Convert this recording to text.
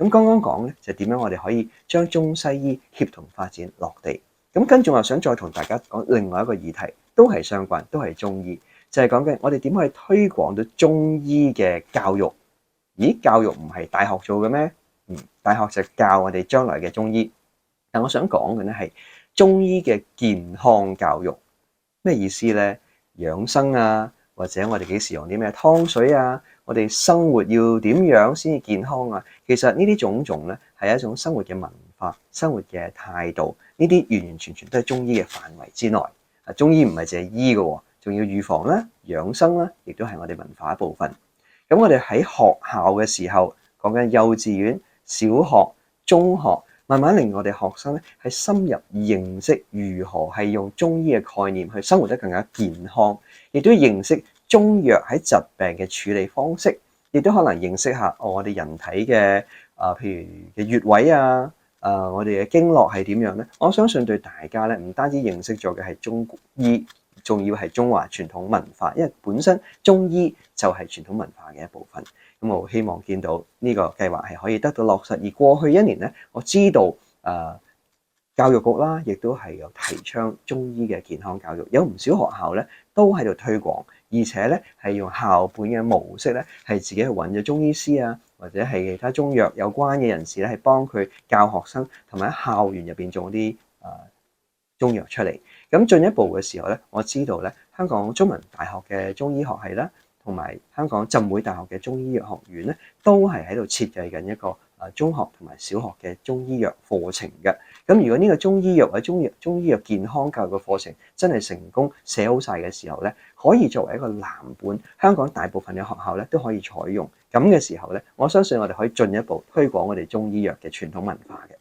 咁剛剛講咧就點樣我哋可以將中西醫協同發展落地。咁跟住我想再同大家講另外一個議題，都係相關，都係中醫，就係講緊我哋點去推廣到中醫嘅教育。咦，教育唔係大學做嘅咩？大學就教我哋將來嘅中醫。但我想講嘅咧係中醫嘅健康教育。咩意思咧？養生啊，或者我哋幾時用啲咩湯水啊？我哋生活要點樣先至健康啊？其實呢啲種種咧係一種生活嘅文化、生活嘅態度，呢啲完完全全都係中醫嘅範圍之內。中醫唔係淨係醫嘅，仲要預防啦、養生啦，亦都係我哋文化一部分。咁我哋喺學校嘅時候，講緊幼稚園、小學、中學，慢慢令我哋學生咧係深入認識如何係用中醫嘅概念去生活得更加健康，亦都認識中藥喺疾病嘅處理方式，亦都可能認識下我哋人體嘅譬如嘅穴位啊，我哋嘅經絡係點樣咧？我相信對大家咧唔單止認識咗嘅係中醫，仲要係中華傳統文化，因為本身中醫就係傳統文化嘅一部分。咁我希望見到呢個計劃係可以得到落實。而過去一年咧，我知道教育局啦，亦都係有提倡中醫嘅健康教育，有唔少學校咧都喺度推廣，而且咧係用校本嘅模式咧，係自己去揾咗中醫師啊，或者係其他中藥有關嘅人士咧，係幫佢教學生，同埋喺校園入邊做啲中藥出嚟。咁進一步嘅時候咧，我知道咧香港中文大學嘅中醫學系啦，同埋香港浸會大學嘅中醫藥學院咧，都係喺度設計緊一個中學同埋小學嘅中醫藥課程嘅。咁如果呢個中醫藥或者中醫藥健康教育嘅課程真係成功寫好晒嘅時候咧，可以作為一個藍本，香港大部分嘅學校咧都可以採用。咁嘅時候咧，我相信我哋可以進一步推廣我哋中醫藥嘅傳統文化嘅。